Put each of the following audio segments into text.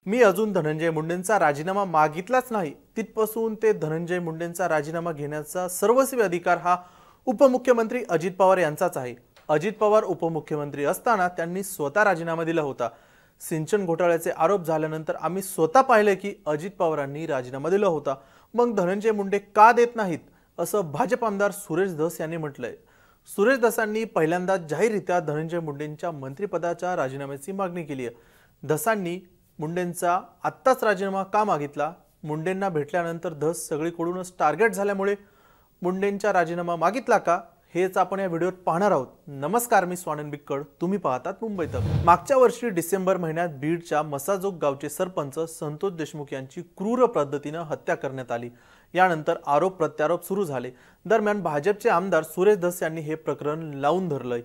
मी अजून धनंजय मुंडेंचा राजीनामा मागितलाच नाही। तिथपासून ते धनंजय मुंडेंचा राजीनामा घेण्याचा सर्वस्वी अधिकार हा उपमुख्यमंत्री अजित पवार यांचाच आहे। अजित पवार उपमुख्यमंत्री असताना त्यांनी स्वतः राजीनामा दिला होता। सिंचन घोटाळ्याचे आरोप झाल्यानंतर आम्ही स्वतः पाहिले की अजित पवारांनी राजीनामा दिला होता। मग धनंजय मुंडे का देत नाहीत असं भाजप आमदार सुरेश धस यांनी म्हटलंय। सुरेश धसांनी पहिल्यांदा जाहीररित्या धनंजय मुंडेंच्या मंत्रिपदाच्या राजीनाम्याची मागणी केली आहे। धसांनी मुंडेंचा आत्ताच राजीनामा का मागितला? मुंडेंना भेटल्यानंतर धस सगळीकडूनच टार्गेट झाल्यामुळे मुंडेंचा राजीनामा मागितला का? हेच आपण या व्हिडिओत पाहणार आहोत। नमस्कार, मी स्वानंद बिक्कड, तुम्ही पाहतात मुंबई तक। मागच्या वर्षी डिसेंबर महिन्यात बीडच्या मसाजोग गावचे सरपंच संतोष देशमुख यांची क्रूर पद्धतीने हत्या करण्यात आली। यानंतर आरोप प्रत्यारोप सुरू झाले। दरम्यान भाजपचे आमदार सुरेश धस यांनी हे प्रकरण लावून धरलंय।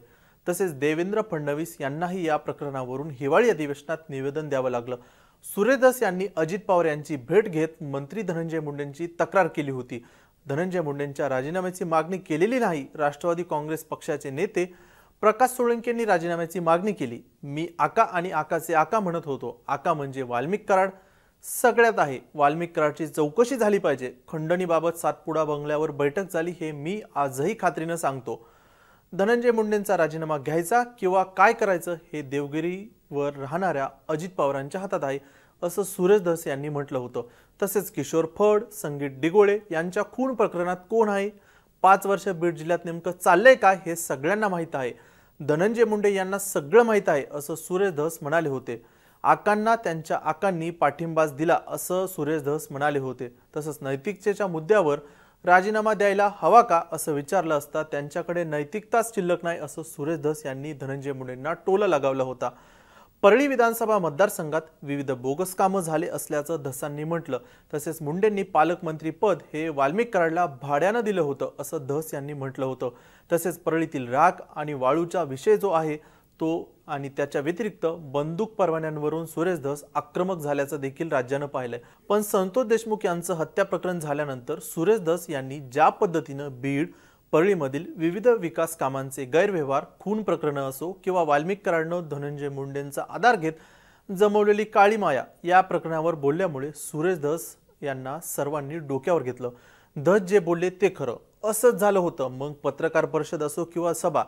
तसेच देवेंद्र फडणवीस यांनाही या प्रकरणावरून हिवाळी अधिवेशनात निवेदन द्यावं लागलं। सुरेश धस यांनी अजित पवार यांची भेट घेत मंत्री धनंजय मुंडेंची तक्रार केली होती। धनंजय मुंडेंच्या राजीनाम्याची मागणी केलेली नाही। राष्ट्रवादी काँग्रेस पक्षाचे नेते प्रकाश सोळंके यांनी राजीनाम्याची मागणी केली। मी आका आणि आकाचे आका म्हणत होतो। आका म्हणजे वाल्मिक कराड सगळ्यात आहे। वाल्मिक कराडची चौकशी झाली पाहिजे। खंडणीबाबत सातपुडा बंगल्यावर बैठक झाली हे मी आजही खात्रीने सांगतो। धनंजय मुंडेंचा राजीनामा घ्यायचा किंवा काय करायचं हे देवगिरीवर राहणाऱ्या अजित पवारांच्या हातात आहे असं सुरेश धस यांनी म्हटलं होतं। तसेच किशोर फड, संगीत डिगोळे यांच्या खून प्रकरणात कोण आहे, 5 वर्ष बीड जिल्ह्यात नेमकं चाललंय काय हे सगळ्यांना माहीत आहे। धनंजय मुंडे यांना सगळं माहीत आहे असं सुरेश धस म्हणाले होते। आकांना त्यांच्या आकांनी पाठिंबाच दिला असं सुरेश धस म्हणाले होते। तसंच नैतिकतेच्या मुद्द्यावर राजीनामा द्यायला हवा का असं विचारलं असता त्यांच्याकडे नैतिकताच शिल्लक नाही असं सुरेश धस यांनी धनंजय मुंडेंना टोला लगावला होता। परळी विधानसभा मतदारसंघात विविध बोगस कामं झाले असल्याचं धसांनी म्हटलं। तसेच मुंडेंनी पालकमंत्री पद हे वाल्मिक कराडला भाड्यानं दिलं होतं असं धस यांनी म्हटलं होतं। तसेच परळीतील राख आणि वाळूचा विषय जो आहे तो आणि त्याच्या व्यतिरिक्त बंदूक परवान्यांवरून सुरेश धस आक्रमक झाल्याचं देखील राज्यानं पाहिलंय। पण संतोष देशमुख यांचं हत्या प्रकरण झाल्यानंतर सुरेश धस यांनी ज्या पद्धतीनं बीड परळीमधील विविध विकास कामांचे गैरव्यवहार, खून प्रकरण असो किंवा वाल्मिक कराडनं धनंजय मुंडेंचा आधार घेत जमवलेली काळी माया या प्रकरणावर बोलल्यामुळे सुरेश धस यांना सर्वांनी डोक्यावर घेतलं। धस जे बोलले ते खरं असंच झालं होतं। मग पत्रकार परिषद असो किंवा सभा,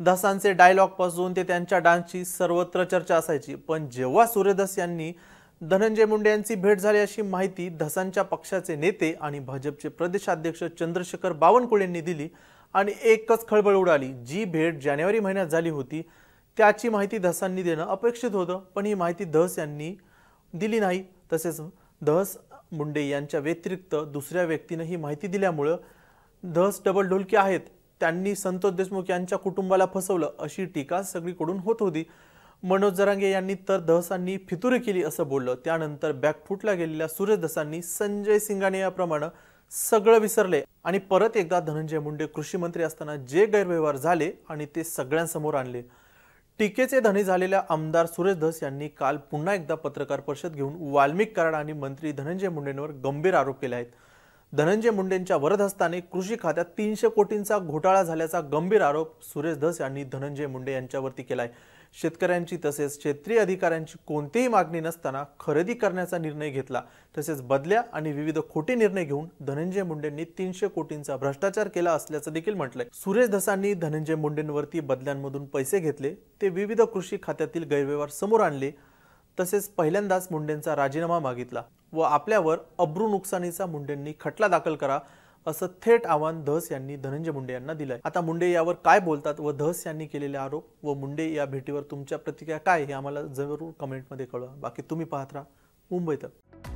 धसांचे डायलॉग पासून ते त्यांच्या डान्सची सर्वत्र चर्चा असायची। पण जेव्हा सुरेश धस यांनी धनंजय मुंडे यांची भेट झाली अशी माहिती धसांच्या पक्षाचे नेते आणि भाजपचे प्रदेशाध्यक्ष चंद्रशेखर बावनकुळे यांनी दिली आणि एकच खळबळ उडाली। जी भेट जानेवारी महिन्यात झाली होती त्याची माहिती धसांनी देणं अपेक्षित होतं, पण ही माहिती धस यांनी दिली नाही। तसेच धस मुंडे यांच्या व्यतिरिक्त दुसऱ्या व्यक्तीने ही माहिती दिल्यामुळे धस डबल ढोलकी आहेत, त्यांनी संतोष देशमुख यांच्या कुटुंबाला फसवलं अशी टीका सगळीकडून होत होती। मनोज जरांगे यांनी तर धसांनी फितुरी केली असं बोललं। त्यानंतर बॅकफुटला गेलेल्या सुरेश धसांनी संजय सिंगाने याप्रमाणे सगळं विसरले आणि परत एकदा धनंजय मुंडे कृषी मंत्री असताना जे गैरव्यवहार झाले आणि ते सगळ्यांसमोर आणले। टीकेचे धनी झालेल्या आमदार सुरेश धस यांनी काल पुन्हा एकदा पत्रकार परिषद घेऊन वाल्मिक कराड आणि मंत्री धनंजय मुंडेंवर गंभीर आरोप केले आहेत। धनंजय मुंडेंच्या वरदहस्ताने कृषी खात्यात 300 कोटींचा घोटाळा झाल्याचा गंभीर आरोप सुरेश धस यांनी धनंजय मुंडे यांच्यावरती केलाय। शेतकऱ्यांची तसेच क्षेत्रीय अधिकाऱ्यांची कोणतीही मागणी नसताना खरेदी करण्याचा निर्णय घेतला। तसेच बदल्या आणि विविध खोटे निर्णय घेऊन धनंजय मुंडेंनी 300 कोटींचा भ्रष्टाचार केला असल्याचं देखील म्हटलंय। सुरेश धसांनी धनंजय मुंडेंवरती बदल्यांमधून पैसे घेतले, ते विविध कृषी खात्यातील गैरव्यवहार समोर आणले। तसेच पहिल्यांदाच मुंडेंचा राजीनामा मागितला व आपल्यावर अब्रू नुकसानीचा मुंडेंनी खटला दाखल करा असं थेट आव्हान धस यांनी धनंजय मुंडे यांना दिलंय। आता मुंडे यावर काय बोलतात व धस यांनी केलेले आरोप व मुंडे या भेटीवर तुमच्या प्रतिक्रिया काय हे आम्हाला जरूर कमेंटमध्ये कळवा। बाकी तुम्ही पाहत राहा मुंबई तक।